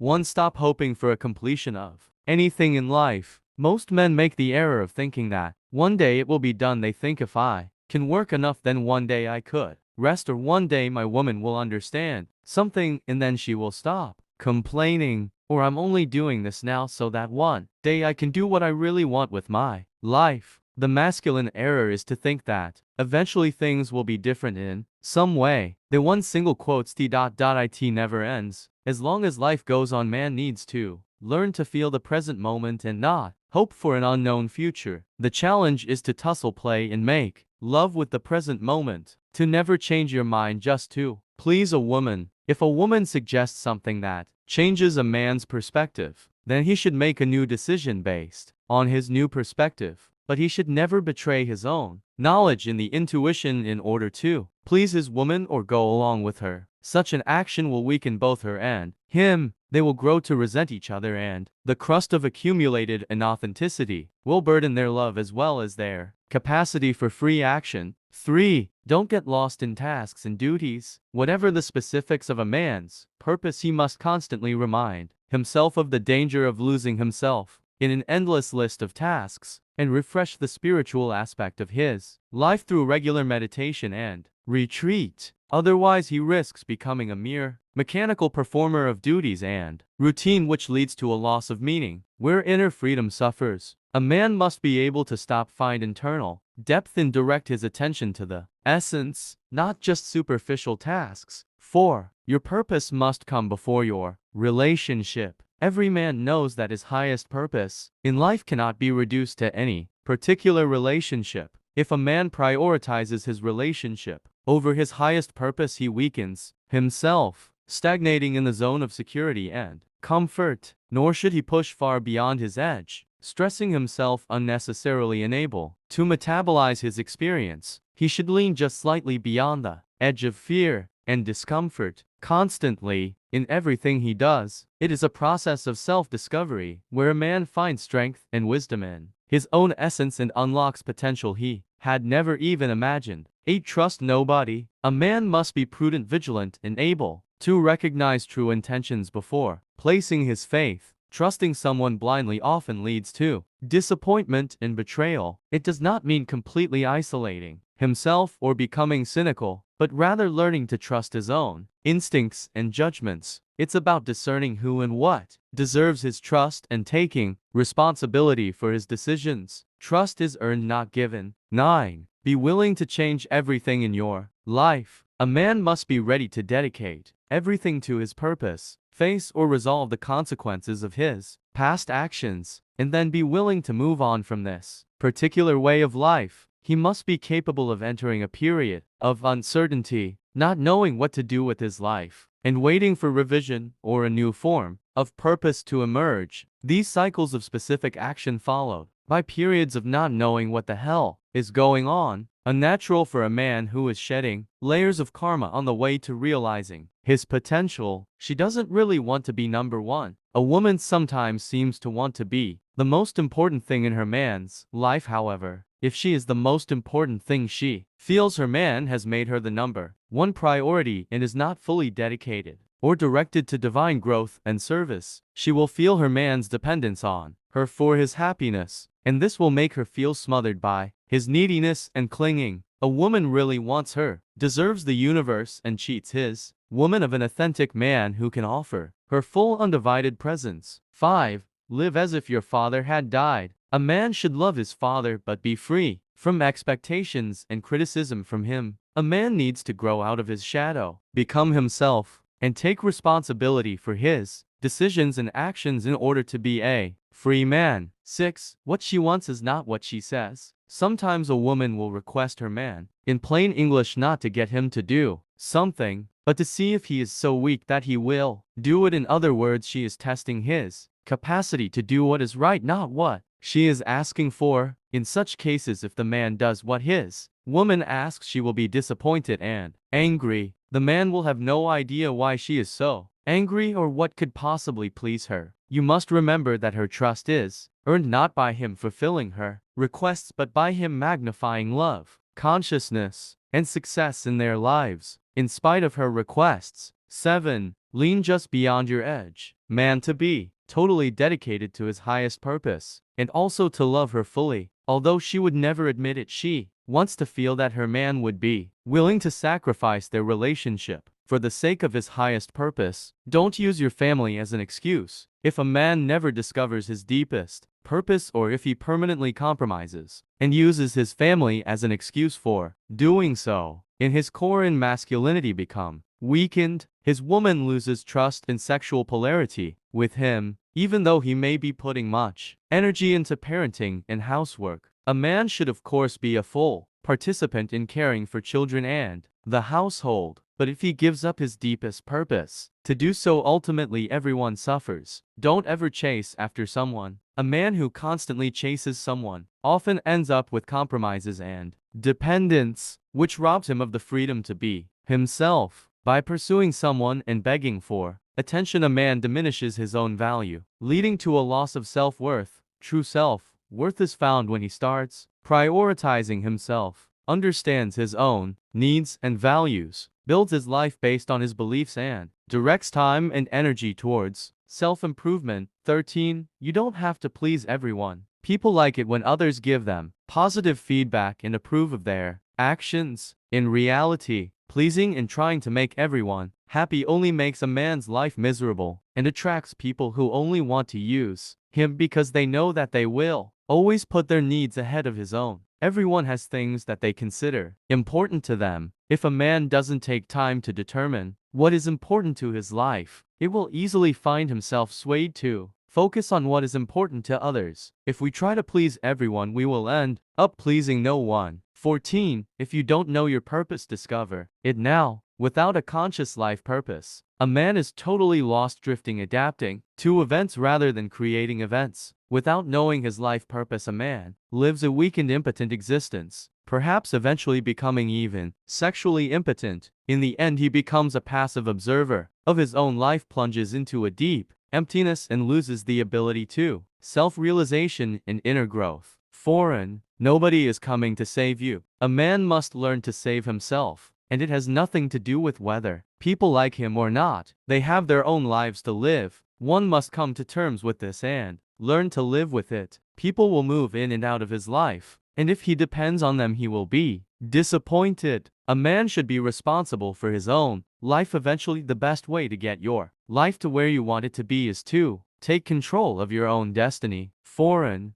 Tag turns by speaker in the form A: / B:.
A: 1. Stop hoping for a completion of anything in life. Most men make the error of thinking that one day it will be done. They think, if I can work enough, then one day I could rest, or one day my woman will understand something and then she will stop complaining, or I'm only doing this now so that one day I can do what I really want with my life. The masculine error is to think that eventually things will be different in some way. The one single quotes it never ends. As long as life goes on, man needs to learn to feel the present moment and not hope for an unknown future. The challenge is to tussle, play, and make love with the present moment. To never change your mind just to please a woman. If a woman suggests something that changes a man's perspective, then he should make a new decision based on his new perspective. But he should never betray his own knowledge and the intuition in order to please his woman or go along with her. Such an action will weaken both her and him. They will grow to resent each other, and the crust of accumulated inauthenticity will burden their love as well as their capacity for free action. 3. Don't get lost in tasks and duties. Whatever the specifics of a man's purpose, he must constantly remind himself of the danger of losing himself in an endless list of tasks, and refresh the spiritual aspect of his life through regular meditation and retreat. Otherwise, he risks becoming a mere mechanical performer of duties and routine, which leads to a loss of meaning, where inner freedom suffers. A man must be able to find internal depth and direct his attention to the essence, not just superficial tasks. 4. Your purpose must come before your relationship. Every man knows that his highest purpose in life cannot be reduced to any particular relationship. If a man prioritizes his relationship over his highest purpose, he weakens himself, stagnating in the zone of security and comfort. Nor should he push far beyond his edge, stressing himself unnecessarily. Unable to metabolize his experience, he should lean just slightly beyond the edge of fear and discomfort. Constantly, in everything he does, it is a process of self-discovery, where a man finds strength and wisdom in his own essence and unlocks potential he had never even imagined. 8. Trust nobody. A man must be prudent, vigilant, and able to recognize true intentions before placing his faith. Trusting someone blindly often leads to disappointment and betrayal. It does not mean completely isolating himself or becoming cynical, but rather learning to trust his own instincts and judgments. It's about discerning who and what deserves his trust and taking responsibility for his decisions. Trust is earned, not given. 9. Be willing to change everything in your life. A man must be ready to dedicate everything to his purpose, face or resolve the consequences of his past actions, and then be willing to move on from this particular way of life. He must be capable of entering a period of uncertainty, not knowing what to do with his life, and waiting for revision or a new form of purpose to emerge. These cycles of specific action followed by periods of not knowing what the hell is going on, unnatural for a man who is shedding layers of karma on the way to realizing his potential. She doesn't really want to be number one. A woman sometimes seems to want to be the most important thing in her man's life. However, if she is the most important thing, she feels her man has made her the number one priority and is not fully dedicated or directed to divine growth and service. She will feel her man's dependence on her for his happiness, and this will make her feel smothered by his neediness and clinging. A woman really wants her, deserves the universe, and cheats his woman of an authentic man who can offer her full undivided presence. 5. Live as if your father had died. A man should love his father but be free from expectations and criticism from him. A man needs to grow out of his shadow, become himself, and take responsibility for his decisions and actions in order to be a free man. 6. What she wants is not what she says. Sometimes a woman will request her man, in plain English, not to get him to do something, but to see if he is so weak that he will do it. In other words, she is testing his capacity to do what is right, not what she is asking for. In such cases, if the man does what his woman asks, she will be disappointed and angry. The man will have no idea why she is so angry or what could possibly please her. You must remember that her trust is earned not by him fulfilling her requests, but by him magnifying love, consciousness, and success in their lives, in spite of her requests. 7. lean just beyond your edge. Man to be totally dedicated to his highest purpose, and also to love her fully. Although she would never admit it, she wants to feel that her man would be willing to sacrifice their relationship for the sake of his highest purpose. Don't use your family as an excuse. If a man never discovers his deepest purpose, or if he permanently compromises and uses his family as an excuse for doing so, in his core and masculinity become weakened, his woman loses trust and sexual polarity with him, even though he may be putting much energy into parenting and housework. A man should of course be a full participant in caring for children and the household, but if he gives up his deepest purpose to do so, ultimately everyone suffers. Don't ever chase after someone. A man who constantly chases someone often ends up with compromises and dependence, which robs him of the freedom to be himself. By pursuing someone and begging for attention, a man diminishes his own value, leading to a loss of self-worth. True self-worth is found when he starts prioritizing himself, understands his own needs and values, builds his life based on his beliefs, and directs time and energy towards self-improvement. 13. You don't have to please everyone. People like it when others give them positive feedback and approve of their actions. In reality, pleasing and trying to make everyone happy only makes a man's life miserable and attracts people who only want to use him because they know that they will always put their needs ahead of his own. Everyone has things that they consider important to them. If a man doesn't take time to determine what is important to his life, it will easily find himself swayed to focus on what is important to others. If we try to please everyone, we will end up pleasing no one. 14. If you don't know your purpose, discover it now. Without a conscious life purpose, a man is totally lost, drifting, adapting to events rather than creating events. Without knowing his life purpose, a man lives a weakened, impotent existence, perhaps eventually becoming even sexually impotent. In the end, he becomes a passive observer of his own life, plunges into a deep emptiness, and loses the ability to self-realization and inner growth. Foreign, nobody is coming to save you. A man must learn to save himself, and it has nothing to do with whether people like him or not. They have their own lives to live. One must come to terms with this and learn to live with it. People will move in and out of his life, and if he depends on them, he will be disappointed. A man should be responsible for his own life. Eventually, the best way to get your life to where you want it to be is to take control of your own destiny. Foreign,